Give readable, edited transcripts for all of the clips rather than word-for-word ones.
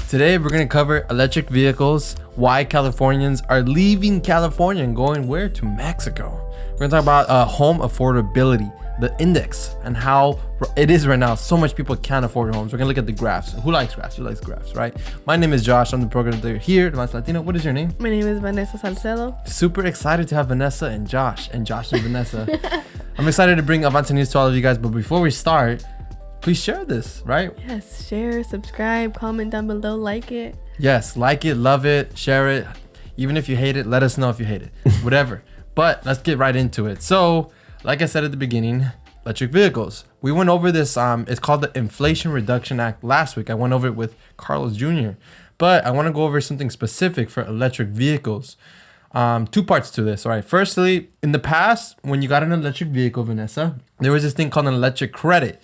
Today we're going to cover electric vehicles, why Californians are leaving California and going where? To Mexico. We're going to talk about home affordability, the index, and how it is right now. So much people can't afford homes. We're going to look at the graphs. Who likes graphs? Who likes graphs, right? My name is Josh. I'm the program director here, the Más Latino. What is your name? My name is Vanessa Salcedo. Super excited to have Vanessa and Josh and Vanessa. I'm excited to bring Avante News to all of you guys, but before we start, please share this, right? Yes, share, subscribe, comment down below, like it. Yes, like it, love it, share it. Even if you hate it, let us know if you hate it. Whatever. But let's get right into it. So, like I said at the beginning, electric vehicles. We went over this, it's called the Inflation Reduction Act last week. I went over it with Carlos Jr. But I want to go over something specific for electric vehicles. Two parts to this, all right? Firstly, in the past, when you got an electric vehicle, Vanessa, there was this thing called an electric credit.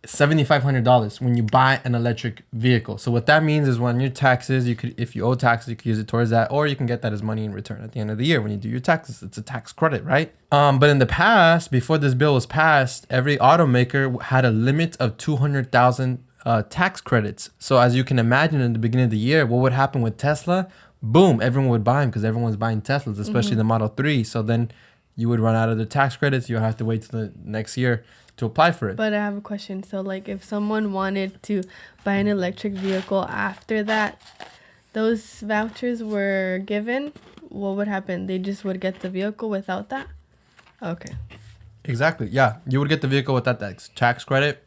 $7,500 when you buy an electric vehicle. So what that means is when your taxes, you could, if you owe taxes, you could use it towards that, or you can get that as money in return at the end of the year when you do your taxes. It's a tax credit, right? But in the past, before this bill was passed, every automaker had a limit of 200,000 tax credits. So as you can imagine, in the beginning of the year, what would happen with Tesla? Boom, everyone would buy them because everyone's buying Teslas, especially the Model 3. So then you would run out of the tax credits. You'll have to wait till the next year to apply for it. But I have a question. So like if someone wanted to buy an electric vehicle after that, those vouchers were given, what would happen? They just would get the vehicle without that? Okay. Exactly. Yeah. You would get the vehicle without that tax credit.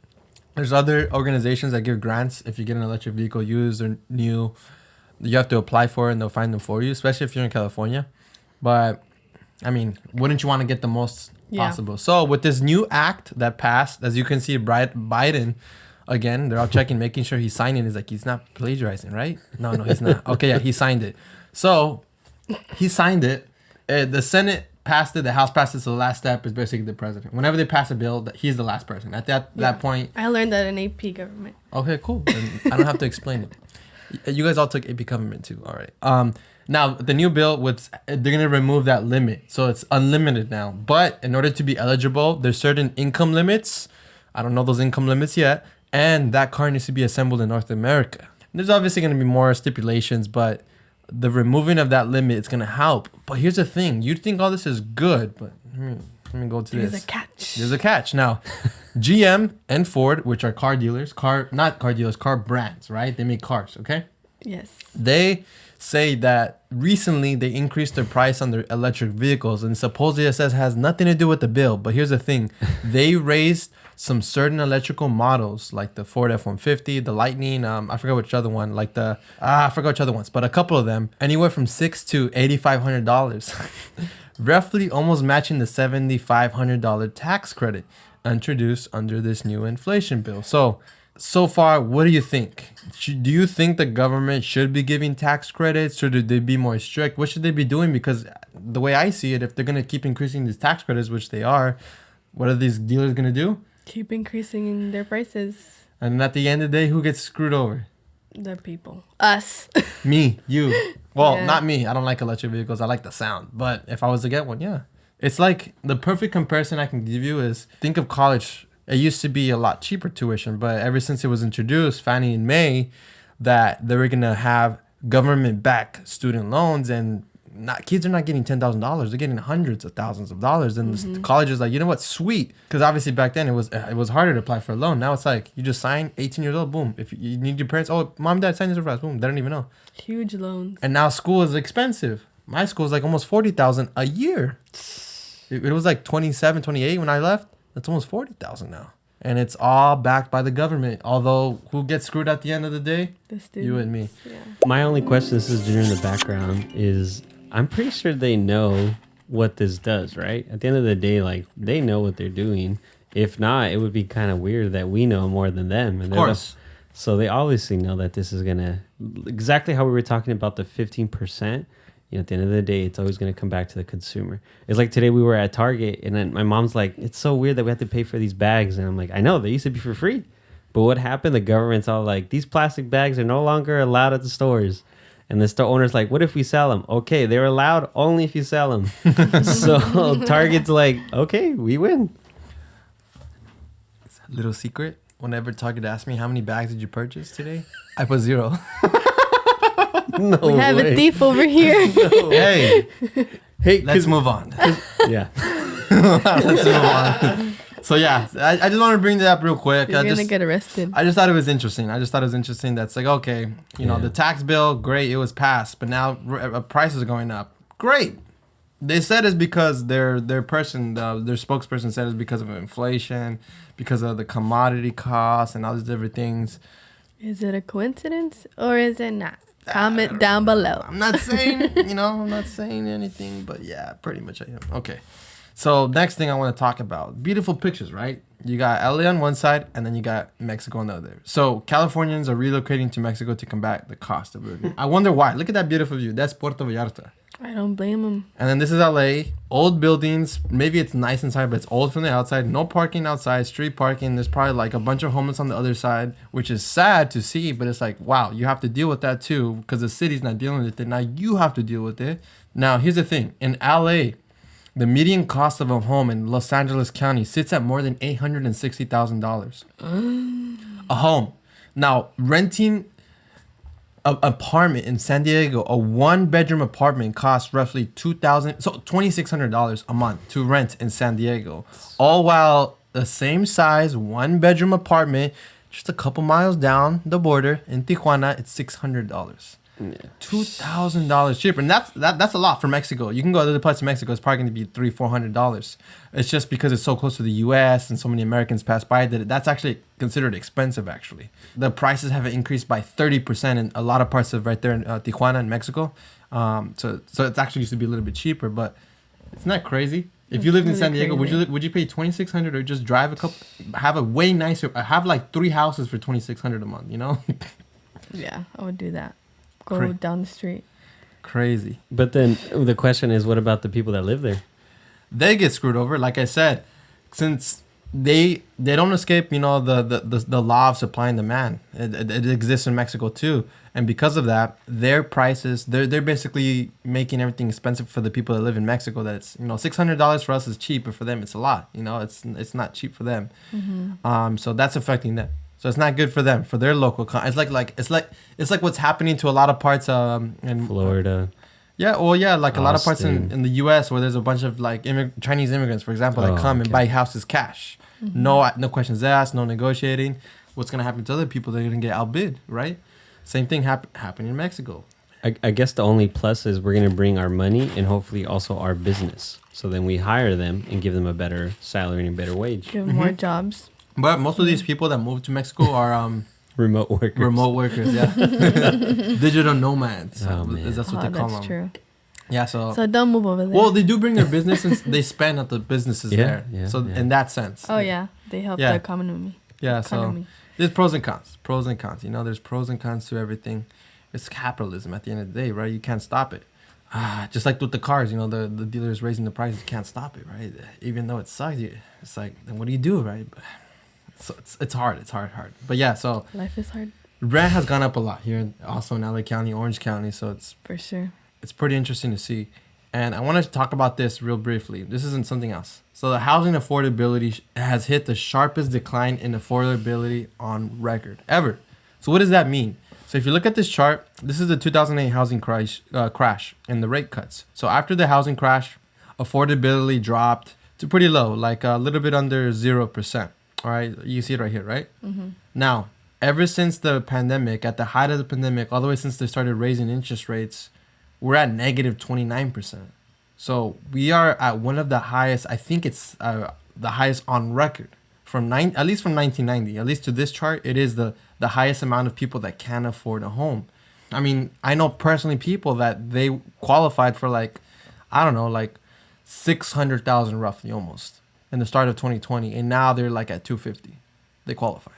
There's other organizations that give grants if you get an electric vehicle used or new. You have to apply for it and they'll find them for you, especially if you're in California. But I mean, wouldn't you want to get the most possible? So with this new act that passed, as you can see, Biden, again, they're all checking, making sure he's signing. He's like, he's not plagiarizing, right? No, he's not. Okay, yeah, he signed it. So he signed it. The Senate passed it. The House passed it. So the last step is basically the president. Whenever they pass a bill, he's the last person. At that point. I learned that in AP government. Okay, cool. And I don't have to explain it. You guys all took AP government too. All right. Now, the new bill, they're going to remove that limit. So it's unlimited now. But in order to be eligible, there's certain income limits. I don't know those income limits yet. And that car needs to be assembled in North America. There's obviously going to be more stipulations, but the removing of that limit is going to help. But here's the thing. You'd think all this is good, but let me go to this. There's a catch. There's a catch. Now, GM and Ford, which are car brands, right? They make cars, okay? Yes. They say that recently they increased their price on their electric vehicles, and supposedly it says it has nothing to do with the bill. But here's the thing. They raised some certain electrical models like the Ford F-150, the Lightning, I forgot which other one, I forgot which other ones, but a couple of them, anywhere from $600 to $8,500, roughly almost matching the $7,500 tax credit introduced under this new inflation bill. So far, what do you think? Do you think the government should be giving tax credits, or should they be more strict? What should they be doing? Because the way I see it, if they're going to keep increasing these tax credits, which they are, what are these dealers going to do? Keep increasing their prices. And at the end of the day, who gets screwed over? The people. Us. Me, you. Well, Yeah. not me. I don't like electric vehicles. I like the sound. But if I was to get one, yeah. It's like the perfect comparison I can give you is think of college. It used to be a lot cheaper tuition, but ever since it was introduced, Fannie and Mae, that they were going to have government-backed student loans, and kids are not getting $10,000. They're getting hundreds of thousands of dollars. And the college is like, you know what? Sweet. Because obviously back then it was harder to apply for a loan. Now it's like you just sign, 18 years old, boom. If you need your parents, oh, mom, dad, sign this for us, boom. They don't even know. Huge loans. And now school is expensive. My school is like almost $40,000 a year. It was like 27, 28 when I left. That's almost 40,000 now. And it's all backed by the government. Although, who gets screwed at the end of the day? The students. You and me. Yeah. My only question, this is during the background, is I'm pretty sure they know what this does, right? At the end of the day, like, they know what they're doing. If not, it would be kind of weird that we know more than them. And of course. So they obviously know that this is going to, exactly how we were talking about the 15%, you know, at the end of the day, it's always going to come back to the consumer. It's like today we were at Target, and then my mom's like, it's so weird that we have to pay for these bags. And I'm like, I know, they used to be for free. But what happened? The government's all like, these plastic bags are no longer allowed at the stores. And the store owner's like, what if we sell them? Okay, they're allowed only if you sell them. So Target's like, okay, we win. Little secret. Whenever Target asks me, how many bags did you purchase today? I put 0. No We have way. a thief over here. Hey, Hey, let's move on. Yeah. Let's move on. So yeah, I just want to bring that up real quick. You're gonna get arrested. I just thought it was interesting. That's like, okay, you know, Yeah. the tax bill, great, it was passed, but now prices are going up. Great. They said it's because their spokesperson said it's because of inflation, because of the commodity costs and all these different things. Is it a coincidence or is it not? Comment down below. I'm not saying, I'm not saying anything, but yeah, pretty much I am. Okay. So next thing I want to talk about, beautiful pictures, right? You got LA on one side and then you got Mexico on the other. So Californians are relocating to Mexico to combat the cost of living. I wonder why. Look at that beautiful view. That's Puerto Vallarta. I don't blame them. And then this is LA, old buildings. Maybe it's nice inside, but it's old from the outside. No parking outside, street parking. There's probably like a bunch of homeless on the other side, which is sad to see, but it's like, wow, you have to deal with that too because the city's not dealing with it. Now you have to deal with it. Now, here's the thing. In LA, the median cost of a home in Los Angeles County sits at more than $860,000. A home. Now, renting an apartment in San Diego, a one-bedroom apartment costs roughly $2,600 a month to rent in San Diego. All while the same size one-bedroom apartment, just a couple miles down the border in Tijuana, it's $600. Yeah. $2,000 cheaper, and that's a lot for Mexico. You can go to other parts of Mexico; it's probably going to be $300-$400. It's just because it's so close to the U.S. and so many Americans pass by that that's actually considered expensive. Actually, the prices have increased by 30% in a lot of parts of right there in Tijuana in Mexico. So it's actually used to be a little bit cheaper, but it's not crazy. If you lived in San Diego, would you pay $2,600 or just drive have a way nicer, have like 3 houses for $2,600 a month? Yeah, I would do that. Go down the street. Crazy. But then the question is, what about the people that live there? They get screwed over. Like I said, since they don't escape, the law of supply and demand. It exists in Mexico too, and because of that, their prices they're basically making everything expensive for the people that live in Mexico. That's $600 for us is cheap, but for them it's a lot. It's not cheap for them. Mm-hmm. So that's affecting them. So it's not good for them, for their local. It's like what's happening to a lot of parts in Florida. Yeah, well, yeah, like a lot of parts Austin. in the U.S. where there's a bunch of like Chinese immigrants, for example, that come and buy houses cash. Mm-hmm. No questions asked, no negotiating. What's gonna happen to other people? They're gonna get outbid, right? Same thing happened in Mexico. I guess the only plus is we're going to bring our money and hopefully also our business. So then we hire them and give them a better salary and a better wage. Give more jobs. But most of these people that move to Mexico are remote workers. Yeah. Digital nomads. Oh, man. That's what they call them. That's true. Yeah, so don't move over there. well, they do bring their business and they spend at the businesses there. Yeah, so yeah. in that sense. Oh yeah, they help the economy. Yeah, so there's pros and cons. There's pros and cons to everything. It's capitalism at the end of the day, right? You can't stop it. Just like with the cars, the dealers raising the prices, you can't stop it, right? Even though it sucks, it's like, then what do you do, right? So it's hard. It's hard. But yeah, so life is hard. Rent has gone up a lot here, also in LA County, Orange County. So it's for sure. It's pretty interesting to see. And I want to talk about this real briefly. This isn't something else. So the housing affordability has hit the sharpest decline in affordability on record ever. So what does that mean? So if you look at this chart, this is the 2008 housing crash and the rate cuts. So after the housing crash, affordability dropped to pretty low, like a little bit under 0%. All right, you see it right here, right? Mm-hmm. Now, ever since the pandemic, at the height of the pandemic, all the way since they started raising interest rates, we're at negative 29%. So we are at one of the highest, I think it's the highest on record, at least from 1990. At least to this chart, it is the highest amount of people that can afford a home. I mean, I know personally people that they qualified for like 600,000 roughly almost in the start of 2020, and now they're like at 250. They qualify.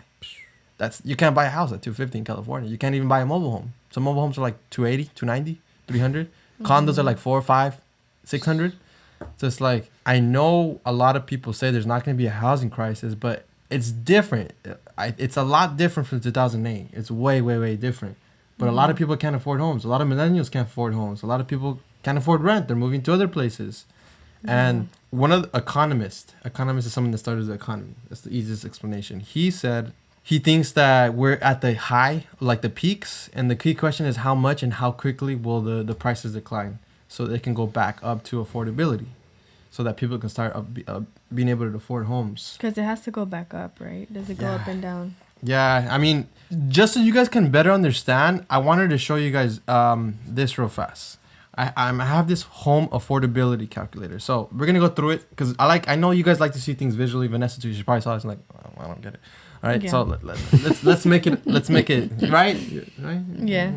You can't buy a house at 250 in California. You can't even buy a mobile home. Some mobile homes are like 280, 290, 300. Mm-hmm. Condos are like 4, 5, 600. So it's like, I know a lot of people say there's not going to be a housing crisis, but it's different. It's a lot different from 2008. It's way, way, way different. But a lot of people can't afford homes. A lot of millennials can't afford homes. A lot of people can't afford rent. They're moving to other places. And one of the economist is someone that started the economy. That's the easiest explanation. He he thinks that we're at the high, like the peaks, and the key question is how much and how quickly will the prices decline, so they can go back up to affordability, so that people can start being able to afford homes. Because it has to go back up, right? Does it go up and down? Yeah, I mean, just so you guys can better understand, I wanted to show you guys this real fast. I have this home affordability calculator. So we're gonna go through it because I know you guys like to see things visually. Vanessa too. She probably saw this and like, oh, I don't get it. All right, so let's make it right. Yeah.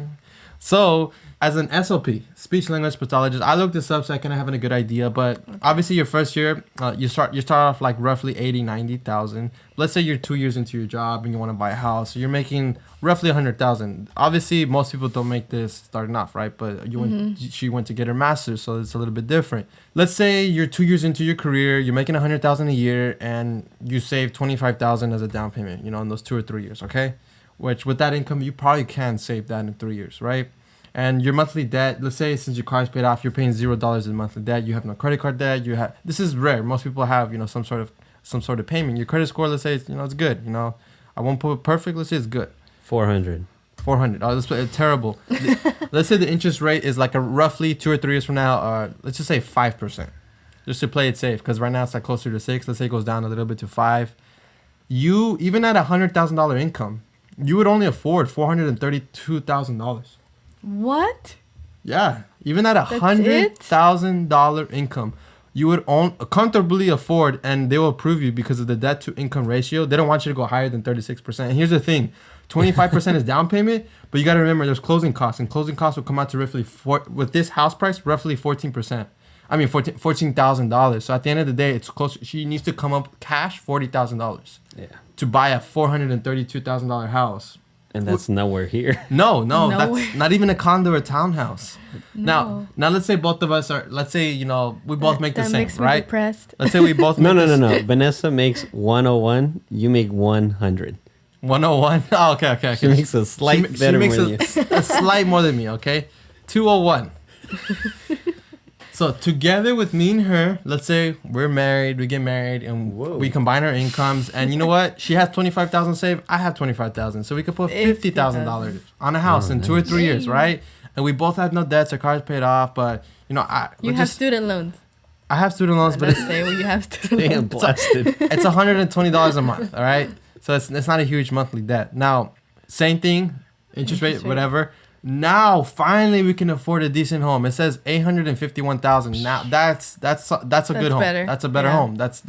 So as an SLP, speech language pathologist, I looked this up so I kind of having a good idea. But obviously, your first year, you start off like roughly 90,000. Let's say you're 2 years into your job and you want to buy a house, so you're making roughly 100,000. Obviously, most people don't make this starting off, right? But she went to get her master's, so it's a little bit different. Let's say you're 2 years into your career, you're making 100,000 a year, and you save 25,000 as a down payment, in those 2 or 3 years, okay? Which with that income, you probably can save that in 3 years, right? And your monthly debt, let's say since your car is paid off, you're paying $0 in monthly debt. You have no credit card debt. This is rare. Most people have, some sort of payment. Your credit score, let's say, it's good. I won't put it perfect. Let's say it's good. 400. Oh, it's terrible. Let's say the interest rate is like a roughly 2 or 3 years from now. Let's just say 5%, just to play it safe. Because right now it's like closer to 6. Let's say it goes down a little bit to 5. You even at $100,000 income, you would only afford $432,000. What? Yeah, even at $100,000 income, you would comfortably afford, and they will approve you because of the debt to income ratio. They don't want you to go higher than 36%. And here's the thing, 25% is down payment, but you got to remember there's closing costs, and closing costs will come out to roughly with this house price, roughly 14%. I mean, $14,000. So at the end of the day, it's close. She needs to come up cash $40,000. Yeah. To buy a $432,000 house. And that's nowhere here. No, that's not even a condo or a townhouse. No. Now let's say both of us are. Let's say we both make the same, makes me right? Depressed. Let's say we both. No. Vanessa makes 101. You make 100. 101. Oh, okay. She makes a slight better more than you. A slight more than me. Okay, 201. So together with me and her, let's say we get married, and we combine our incomes. And you know what? She has 25,000 saved. I have 25,000. So we could put $50,000 on a house in 2 or 3 years, right? And we both have no debts. Our car's paid off, but you have student loans. I have student loans, but let's say you have student loans. Blasted. It's $120 a month. All right, so it's not a huge monthly debt. Now, same thing, interest rate, whatever. Now finally we can afford a decent home. It says $851,000. Now that's a good home. Better. That's a better home. That's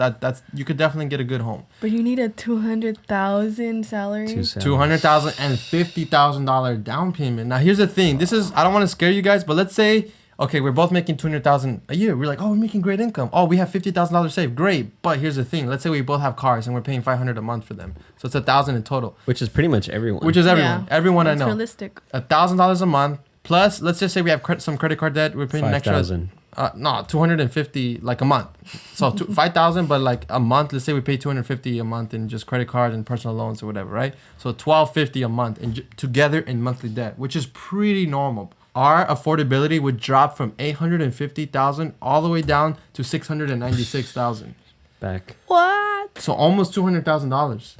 you could definitely get a good home. But you need a $200,000 salary. $200,000 and $50,000 down payment. Now here's the thing. I don't want to scare you guys, but let's say we're both making $200,000 a year. We're like, we're making great income. Oh, we have $50,000 saved. Great. But here's the thing. Let's say we both have cars and we're paying $500 a month for them. So it's $1,000 in total. Which is pretty much everyone. Yeah. Everyone I know. Realistic. $1,000 a month. Plus, let's just say we have some credit card debt. We're paying an extra. $250 like a month. So $5,000, but like a month. Let's say we pay $250 a month in just credit card and personal loans or whatever, right? So $1,250 a month together in monthly debt, which is pretty normal. Our affordability would drop from $850,000 all the way down to $696,000. Back. What? So almost $200,000.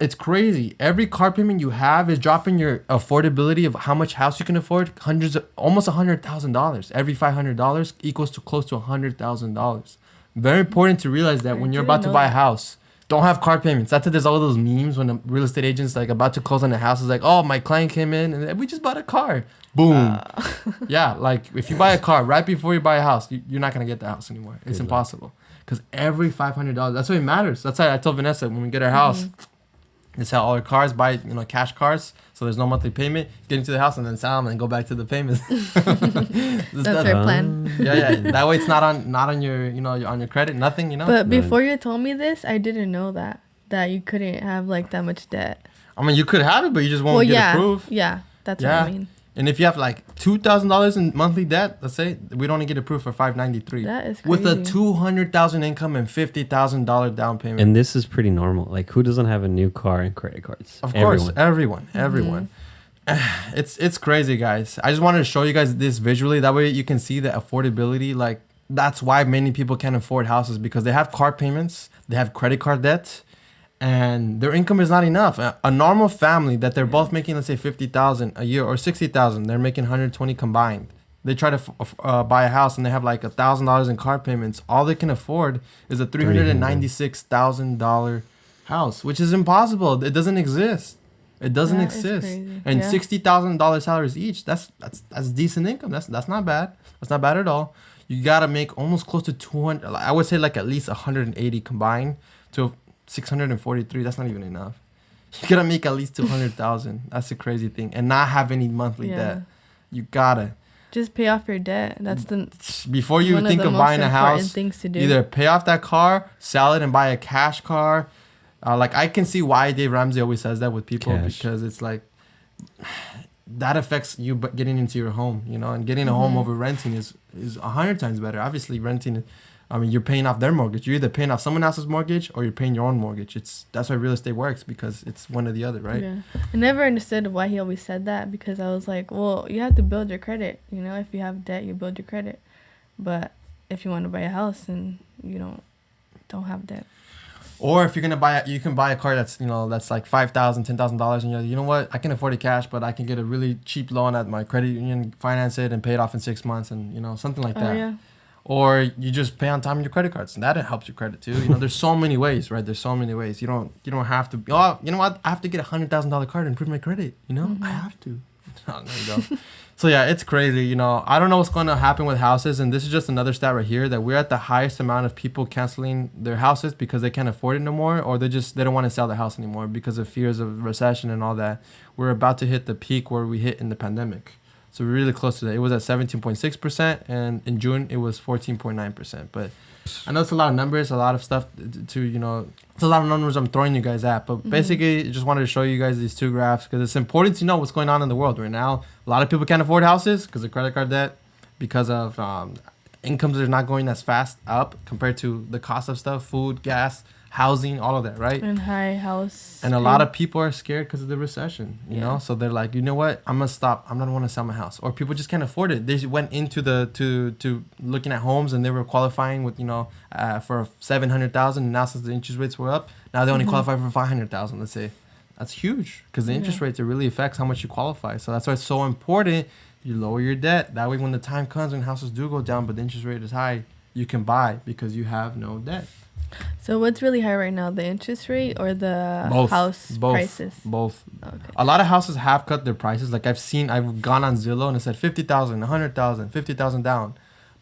It's crazy. Every car payment you have is dropping your affordability of how much house you can afford. Almost $100,000. Every $500 equals to close to $100,000. Very important to realize that when you're about to buy a house, don't have car payments. That's why there's all those memes when a real estate agent's like about to close on a house. Is like, oh, my client came in and we just bought a car. Boom. Yeah, like if you buy a car right before you buy a house, you're not gonna get the house anymore. It's impossible. Because every $500, that's why it matters. That's why I told Vanessa when we get our house, it's how all our cars buy, cash cars. So there's no monthly payment. Get into the house and then sell them and go back to the payments. That's our plan. Yeah. That way it's not on your, on your credit, nothing, But before you told me this, I didn't know that you couldn't have like that much debt. I mean, you could have it, but you just won't get approved. Yeah, that's what I mean. And if you have like $2,000 in monthly debt, let's say we'd only get approved for $593. That is crazy. With a $200,000 income and $50,000 down payment. And this is pretty normal. Like, who doesn't have a new car and credit cards? Of course, everyone. It's crazy, guys. I just wanted to show you guys this visually. That way you can see the affordability. Like, that's why many people can't afford houses, because they have car payments, they have credit card debt, and their income is not enough. A normal family that they're both making, let's say 50,000 a year or 60,000, they're making 120 combined. They try to buy a house and they have like $1,000 in car payments. All they can afford is a $396,000 house, which is impossible. It doesn't exist. It doesn't exist. And $60,000 salaries each. That's decent income. That's not bad. That's not bad at all. You gotta make almost close to 200. I would say like at least 180 combined to 643. That's not even enough. You gotta make at least 200,000. That's a crazy thing, and not have any monthly debt. You gotta just pay off your debt. That's the before you think of buying a house. Things to do. Either pay off that car, sell it, and buy a cash car. Like I can see why Dave Ramsey always says that with people because it's like that affects you getting into your home, you know, and getting a home over renting is 100 times better. Obviously, renting. I mean, you're paying off their mortgage. You're either paying off someone else's mortgage or you're paying your own mortgage. That's why real estate works, because it's one or the other, right? Yeah. I never understood why he always said that, because I was like, well, you have to build your credit. You know, if you have debt, you build your credit. But if you want to buy a house and you don't have debt. Or if you're gonna buy you can buy a car that's that's like $5,000, $10,000, and you're like, you know what, I can afford it cash, but I can get a really cheap loan at my credit union, finance it, and pay it off in 6 months, and something like that. Yeah. Or you just pay on time on your credit cards, and that helps your credit too. There's so many ways, right? There's so many ways. You don't have to. Oh, you know what? I have to get a $100,000 card to improve my credit. I have to. Oh, there you go. So yeah, it's crazy. I don't know what's going to happen with houses, and this is just another stat right here that we're at the highest amount of people canceling their houses because they can't afford it no more, or they don't want to sell the house anymore because of fears of recession and all that. We're about to hit the peak where we hit in the pandemic. So we're really close to that. It was at 17.6%, and in June it was 14.9%. But I know it's a lot of numbers, a lot of stuff to it's a lot of numbers I'm throwing you guys at. But basically, just wanted to show you guys these two graphs because it's important to know what's going on in the world right now. A lot of people can't afford houses because of credit card debt, because of incomes are not going as fast up compared to the cost of stuff, food, gas, housing, all of that, right? And high house. And a lot of people are scared because of the recession, you know? So they're like, you know what? I'm going to stop. I'm not want to sell my house. Or people just can't afford it. They went into to looking at homes and they were qualifying with, for $700,000. And now since the interest rates were up, now they only qualify for $500,000, let's say. That's huge because the interest rates, it really affects how much you qualify. So that's why it's so important you lower your debt. That way when the time comes when houses do go down but the interest rate is high, you can buy because you have no debt. So what's really high right now, the interest rate or the house prices? Both. Okay. A lot of houses have cut their prices. Like I've gone on Zillow and it said 50,000, 100,000, 50,000 down.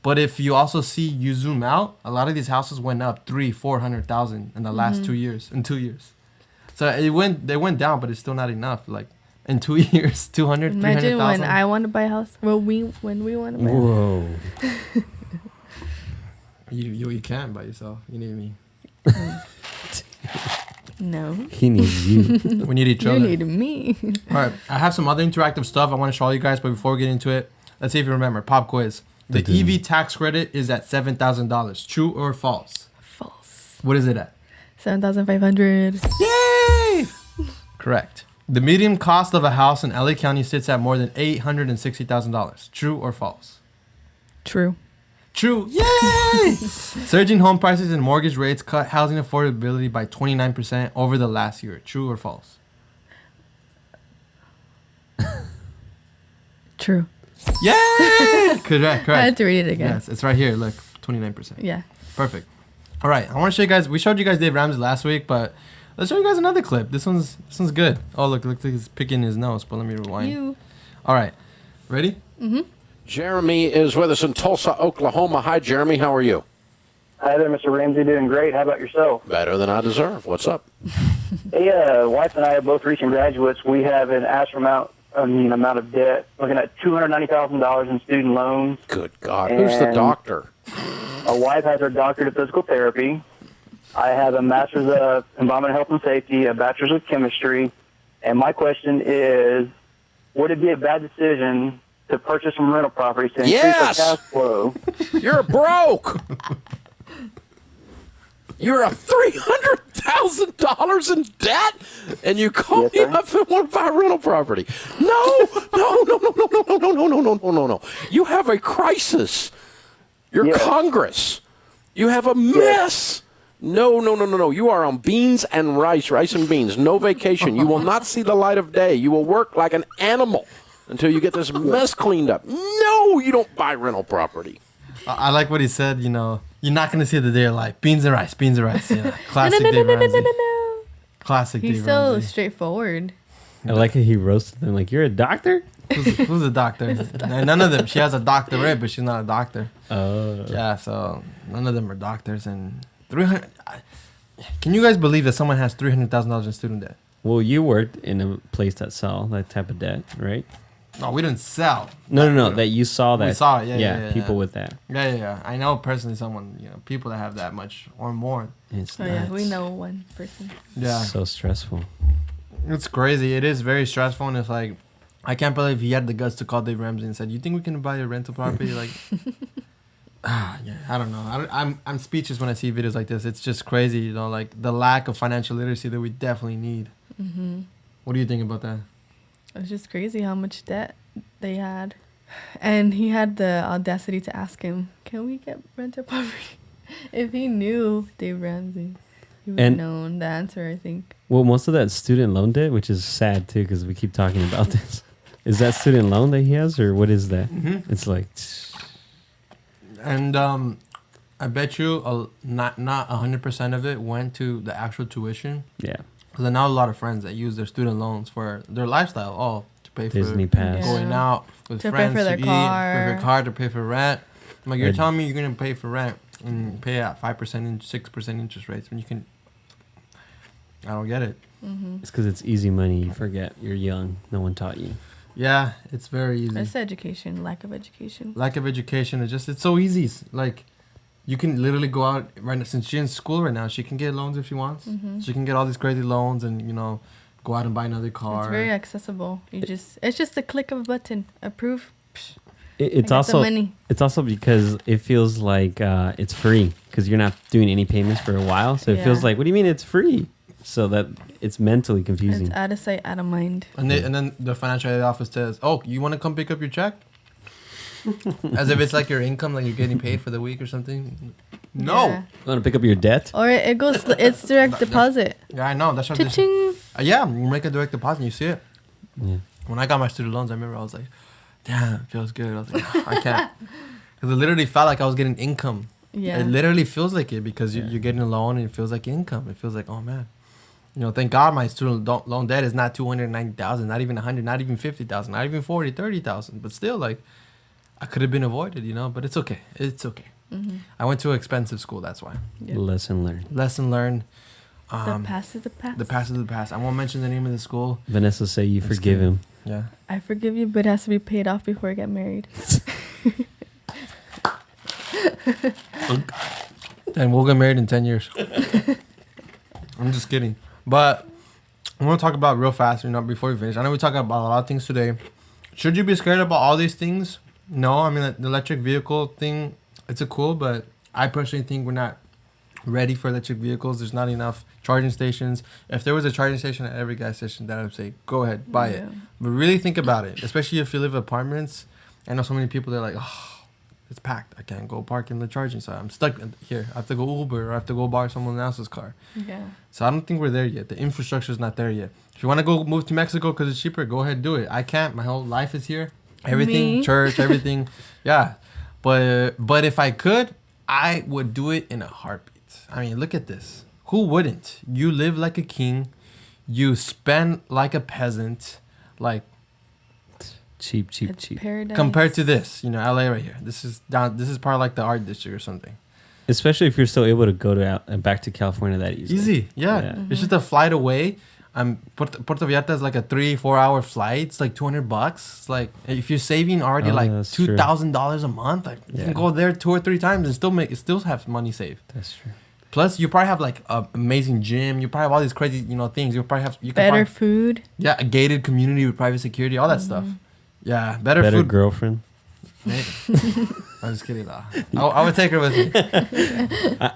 But if you also you zoom out, a lot of these houses went up 300,000-400,000 in the last 2 years. In 2 years, so they went down, but it's still not enough. Like in 2 years, 200, 300,000. Imagine when I want to buy a house. Well, when we want to buy. Whoa. You can't by yourself. You need me. No. He needs you. We need each other. You need me. All right. I have some other interactive stuff I want to show you guys, but before we get into it, let's see if you remember. Pop quiz. The EV tax credit is at $7,000. True or false? False. What is it at? 7,500. Yay! Correct. The median cost of a house in LA County sits at more than $860,000. True or false? True. True. Yay! Surging home prices and mortgage rates cut housing affordability by 29% over the last year. True or false? True. Yay! Correct. I had to read it again. Yes, it's right here. Look, 29%. Yeah. Perfect. All right, I want to show you guys. We showed you guys Dave Ramsey last week, but let's show you guys another clip. This one's good. Oh, look, he's picking his nose. But let me rewind. All right, ready? Mm-hmm. Jeremy is with us in Tulsa, Oklahoma. Hi, Jeremy. How are you? Hi there, Mr. Ramsey. Doing great. How about yourself? Better than I deserve. What's up? Hey, wife and I are both recent graduates. We have an amount of debt, looking at $290,000 in student loans. Good God. Who's the doctor? My wife has her doctorate of physical therapy. I have a master's of environmental health and safety, a bachelor's of chemistry. And my question is, would it be a bad decision to purchase some rental properties to increase our cash flow? You're broke. You're $300,000 in debt, and you call me up and want to buy a rental property. No. You have a crisis. You're Congress. You have a mess. No. You are on beans and rice and beans. No vacation. You will not see the light of day. You will work like an animal until you get this mess cleaned up. No, you don't buy rental property. I like what he said. You're not gonna see the day of life. Beans and rice. Classic Dave Ramsey. Classic He's Dave so Ramsey. straightforward. I like how he roasted them. Like, you're a doctor? Who's a doctor? None of them. She has a doctorate, but she's not a doctor. Oh. Yeah, so none of them are doctors. And 300. Can you guys believe that someone has $300,000 in student debt? Well, you worked in a place that saw that type of debt, right? No, we didn't sell. No. That you saw that. We saw it. Yeah. People with that. Yeah. I know personally someone, people that have that much or more. It's Oh yeah, we nuts. know one person. Yeah. So stressful. It's crazy. It is very stressful, and it's like, I can't believe he had the guts to call Dave Ramsey and said, "You think we can buy a rental property?" Like, yeah, I don't know. I'm speechless when I see videos like this. It's just crazy, like the lack of financial literacy that we definitely need. Mm-hmm. What do you think about that? It's just crazy how much debt they had, and he had the audacity to ask him, "Can we get rental property?" If he knew Dave Ramsey, he would have And- known the answer. I think. Well, most of that student loan debt, which is sad too, because we keep talking about this. Is that student loan that he has, or what is that? Mm-hmm. It's like, And I bet you not 100% of it went to the actual tuition. yeah, Because I know a lot of friends that use their student loans for their lifestyle, to pay for Disney Pass. Yeah. going out with To pay friends for their to eat, car. with their car to pay for rent. I'm like, you're Or- telling me you're gonna pay for rent and pay at 5% and 6% interest rates when you can. I don't get it. Mm-hmm. It's because it's easy money. You forget. You're young. No one taught you. Yeah, it's very easy. It's education, lack of education. Lack of education. It's so easy. Like, you can literally go out right now. Since she's in school right now, she can get loans if she wants. Mm-hmm. She can get all these crazy loans and go out and buy another car. It's very accessible. It's just a click of a button. Approve. Psh, It's I got the also money. it's also because it feels like it's free because you're not doing any payments for a while. So it feels Yeah. like, what do you mean it's free? So that it's mentally confusing. It's out of sight, out of mind. And then the financial aid office says, "Oh, you want to come pick up your check?" As if it's like your income, like you're getting paid for the week or something. No. Yeah. Want to pick up your debt? Or it goes. It's direct deposit. Yeah, I know. That's what. Cha-ching. Yeah, you make a direct deposit and you see it. Yeah. When I got my student loans, I remember I was like, "Damn, it feels good." I was like, "I can't," because it literally felt like I was getting income. Yeah. It literally feels like it because Yeah. you're getting a loan and it feels like income. It feels like, oh man, thank God my student loan debt is not 290,000, not even 100, not even 50,000, not even 40, 30,000. But still, like, I could have been avoided, but it's okay. It's okay. Mm-hmm. I went to an expensive school, that's why. Yeah. Lesson learned. Lesson learned. The past is the past. The past is the past. I won't mention the name of the school. Vanessa say you That's forgive good. him. Yeah. I forgive you, but it has to be paid off before I get married. And we'll get married in 10 years. I'm just kidding. But I want to talk about real fast, before we finish. I know we talked about a lot of things today. Should you be scared about all these things? No. I mean, the electric vehicle thing, it's cool, but I personally think we're not ready for electric vehicles. There's not enough charging stations. If there was a charging station at every gas station, then I would say, go ahead, buy it. Yeah. But really think about it, especially if you live in apartments. I know so many people, they're like, oh, it's packed. I can't go park in the charging side. I'm stuck here. I have to go Uber or I have to go borrow someone else's car. Yeah. So I don't think we're there yet. The infrastructure is not there yet. If you want to go move to Mexico because it's cheaper, go ahead, do it. I can't. My whole life is here. Everything, Me? church, everything. Yeah. But if I could, I would do it in a heartbeat. I mean, look at this. Who wouldn't? You live like a king. You spend like a peasant. Like, Cheap. It's paradise. compared to this, LA right here. This is probably like the art district or something. Especially if you're still able to go to back to California that easily. Easy, yeah. Yeah. It's just a flight away. Puerto Vallarta is like a 3-4 hour flight. It's like $200. It's like if you're saving already like that's true. $2,000 a month, like you Yeah. can go there 2 or 3 times and still have money saved. That's true. Plus, you probably have like an amazing gym. You probably have all these crazy things. You probably have Better food. Yeah, a gated community with private security, all that stuff. Yeah, better Better food. girlfriend. Maybe. I'm just kidding. I would take her with me.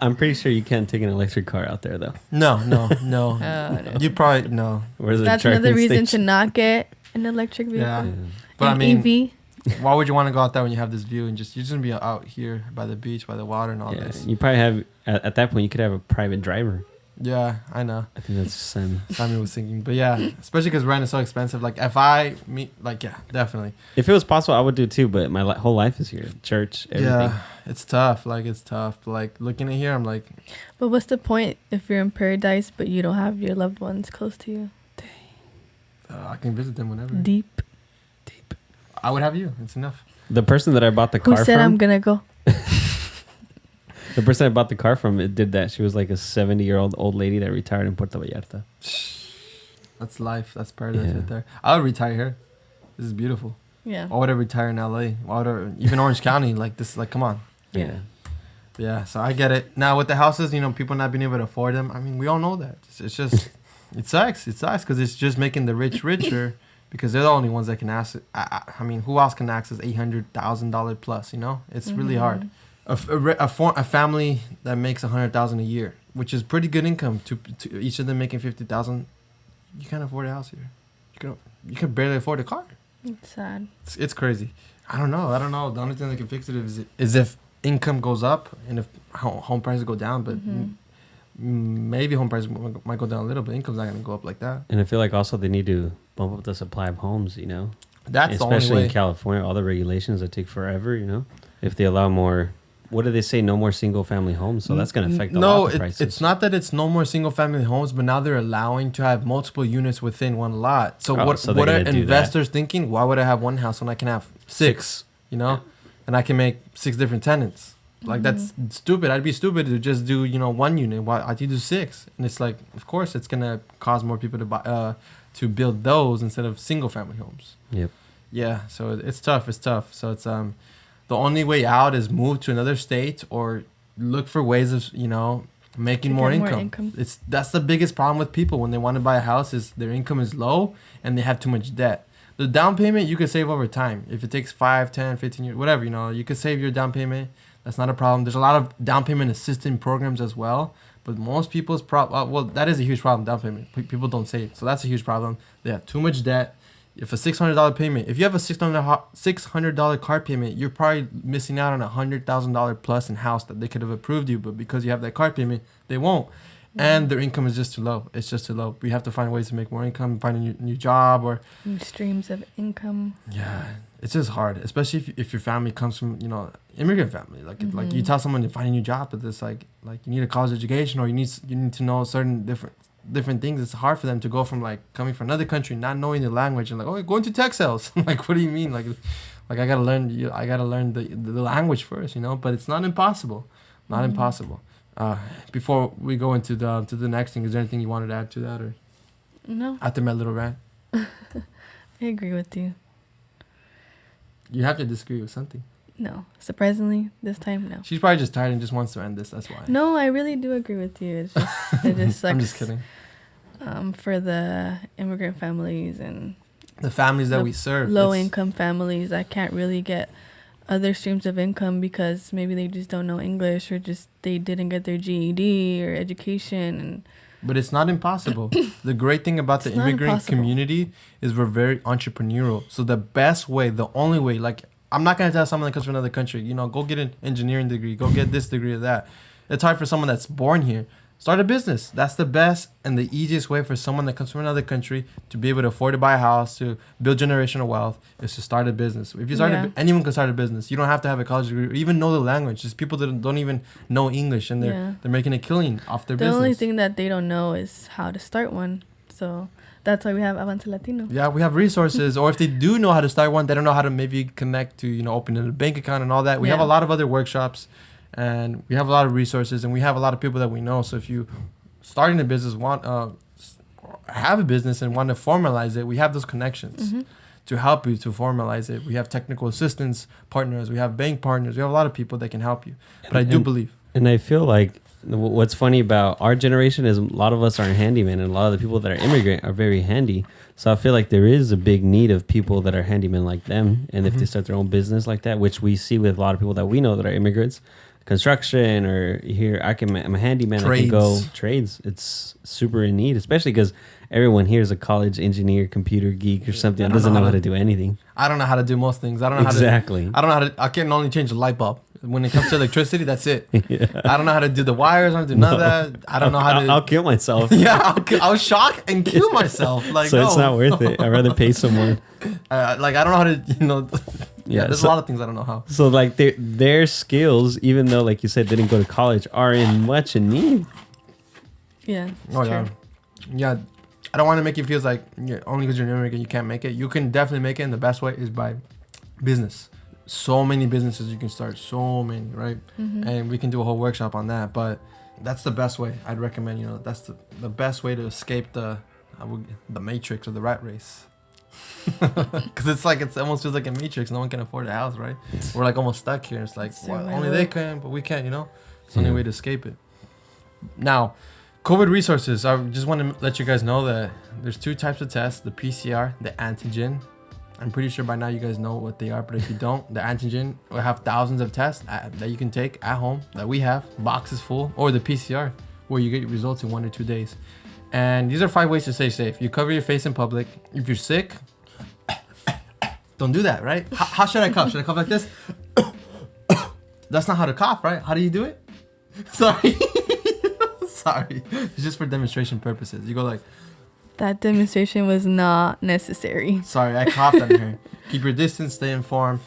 I'm pretty sure you can't take an electric car out there though. No. No. You probably no. Where's the That's charging another reason to station? not get an electric vehicle. Yeah. Yeah. But I An mean, EV. Why would you want to go out there when you have this view and you're just gonna be out here by the beach, by the water, and all Yeah, this? you probably have at that point you could have a private driver. Yeah, I know. I think that's Simon. Simon was thinking, but yeah, especially because rent is so expensive. Like if I meet, like yeah, definitely. If it was possible, I would do it too. But my whole life is here, church, everything. Yeah, it's tough. Like it's tough. Like looking at here, I'm like, But what's the point if you're in paradise but you don't have your loved ones close to you? I can visit them whenever. Deep. I would have you. It's enough. The person that I bought the car Who said from, I'm gonna go? the person I bought the car from, it did that. She was like a 70-year-old old lady that retired in Puerto Vallarta. That's life. That's paradise Yeah. right there. I would retire here. This is beautiful. Yeah. Why would I retire in LA? Why would I, even Orange County? Like this. Like come on. Yeah. Yeah. So I get it. Now with the houses, people not being able to afford them. I mean, we all know that. It's just, it sucks. It sucks because it's just making the rich richer. Because they're the only ones that can access. I mean, who else can access $800,000 plus? It's really hard. A family that makes $100,000 a year, which is pretty good income, to each of them making $50,000. You can't afford a house here. You can barely afford a car. It's sad. It's crazy. I don't know. The only thing that can fix it is if income goes up and if home prices go down. But maybe home prices might go down a little, but income's not going to go up like that. And I feel like also they need to bump up the supply of homes, That's the only especially way. in California, all the regulations that take forever, If they allow more, what do they say? No more single family homes. So that's going to affect a lot of the prices. It's not that it's no more single family homes, but now they're allowing to have multiple units within one lot. So what are investors thinking? Why would I have one house when I can have six, and I can make 6 different tenants? Like that's stupid. I'd be stupid to just do, one unit. Why I'd do 6? And it's like, of course, it's going to cause more people to buy, to build those instead of single family homes. Yep. Yeah. So it's tough. So it's, the only way out is move to another state or look for ways of, making more income. That's the biggest problem with people when they want to buy a house is their income is low and they have too much debt. The down payment you could save over time. If it takes 5, 10, 15 years, whatever, you could save your down payment. That's not a problem. There's a lot of down payment assistance programs as well. But most people's that is a huge problem, down payment. People don't save. So that's a huge problem. They have too much debt. If a $600 payment, if you have a $600 car payment, you're probably missing out on $100,000 plus in house that they could have approved you. But because you have that car payment, they won't. And their income is just too low. It's just too low. We have to find ways to make more income, find a new job or New streams of income. Yeah, it's just hard, especially if your family comes from immigrant family. Like you tell someone to find a new job, but it's like you need a college education or you need to know certain different things. It's hard for them to go from coming from another country, not knowing the language, and going to tech sales. Like what do you mean? Like I gotta learn the language first, But it's not impossible, impossible. Before we go into the next thing, is there anything you wanted to add to that or? No. After my little rant. I agree with you. You have to disagree with something. No. Surprisingly, this time, no. She's probably just tired and just wants to end this. That's why. No, I really do agree with you. It just sucks. I'm just kidding. For the immigrant families and The families that we serve. Low-income families, I can't really get other streams of income because maybe they just don't know English or just they didn't get their GED or education. But it's not impossible. The great thing about the immigrant community is we're very entrepreneurial. So the best way, the only way, I'm not going to tell someone that comes from another country, go get an engineering degree, go get this degree or that. It's hard for someone that's born here. Start a business. That's the best and the easiest way for someone that comes from another country to be able to afford to buy a house, to build generational wealth, is to start a business. If you start anyone can start a business. You don't have to have a college degree or even know the language. Just people that don't even know English and they're making a killing off their business. The only thing that they don't know is how to start one. So that's why we have Avance Latino. Yeah, we have resources. Or if they do know how to start one, they don't know how to maybe connect to, opening a bank account and all that. We have a lot of other workshops. And we have a lot of resources, and we have a lot of people that we know. So if you starting a business, have a business and want to formalize it, we have those connections to help you to formalize it. We have technical assistance partners. We have bank partners. We have a lot of people that can help you. But I do believe. And I feel like what's funny about our generation is a lot of us aren't handymen, and a lot of the people that are immigrant are very handy. So I feel like there is a big need of people that are handymen like them. And if they start their own business like that, which we see with a lot of people that we know that are immigrants, construction or here I'm a handyman. Trades. I can go trades. It's super in need, especially because everyone here is a college engineer, computer geek, or something that doesn't know how to do anything. I don't know how to do most things. I don't know Exactly. I don't know how to. I can only change the light bulb. When it comes to electricity, that's it. Yeah. I don't know how to do the wires. I don't do none of that. I don't know how to. I'll kill myself. Yeah, I'll shock and kill myself. Like, So no. it's not worth it. I'd rather pay someone. Like, I don't know how to, Yeah, there's a lot of things I don't know how. So like their skills, even though like you said didn't go to college, are in need. Yeah. Oh, yeah. Yeah. I don't want to make you feel like only because you're an immigrant you can't make it. You can definitely make it, and the best way is by business. So many businesses you can start. So many, right? Mm-hmm. And we can do a whole workshop on that. But that's the best way. I'd recommend, that's the best way to escape the matrix or the rat race. Because it almost feels like a matrix. No one can afford a house, right? We're like almost stuck here. It's like, only they can, but we can't, It's the only way to escape it. Now, COVID resources. I just want to let you guys know that there's 2 types of tests: the PCR, the antigen. I'm pretty sure by now you guys know what they are, but if you don't, the antigen will have thousands of tests that you can take at home that we have, boxes full, or the PCR, where you get your results in 1 or 2 days. And these are 5 ways to stay safe. You cover your face in public. If you're sick, don't do that, right? How should I cough? Should I cough like this? That's not how to cough, right? How do you do it? Sorry. Sorry. It's just for demonstration purposes. You go like... That demonstration was not necessary. Sorry, I coughed on her. Keep your distance, stay informed,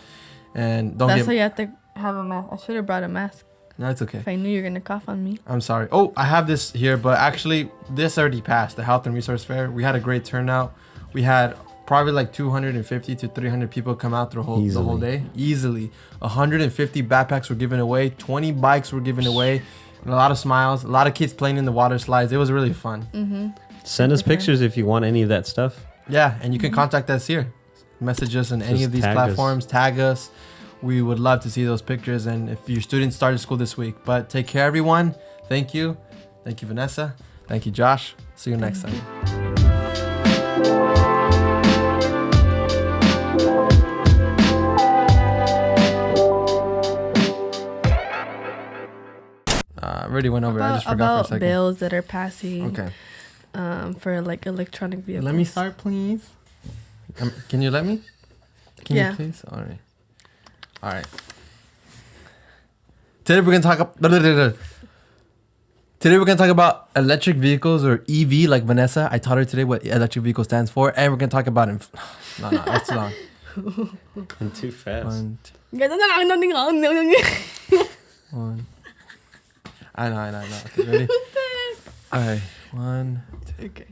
and don't That's why you have to have a mask. I should have brought a mask. No, it's okay. If I knew you were going to cough on me. I'm sorry. Oh, I have this here, but actually, this already passed, the Health and Resource Fair. We had a great turnout. We had probably like 250 to 300 people come out the whole day. Easily. 150 backpacks were given away. 20 bikes were given away. And a lot of smiles. A lot of kids playing in the water slides. It was really fun. Mm-hmm. Send us pictures if you want any of that stuff. Yeah, and you can contact us here. Message us on any of these platforms. Tag us. We would love to see those pictures. And if your students started school this week. But take care, everyone. Thank you. Thank you, Vanessa. Thank you, Josh. See you next time. I already went over. I just forgot for a second. Bills that are passing. Okay. For like electronic vehicles. Let me start, please. Can you let me? Can you please? All right. Today we're gonna talk about electric vehicles, or EV, like Vanessa. I taught her today what electric vehicle stands for, and we're gonna talk about No, that's too long. I'm too fast. One. I know. Okay, ready? All right. 1, 2. Okay.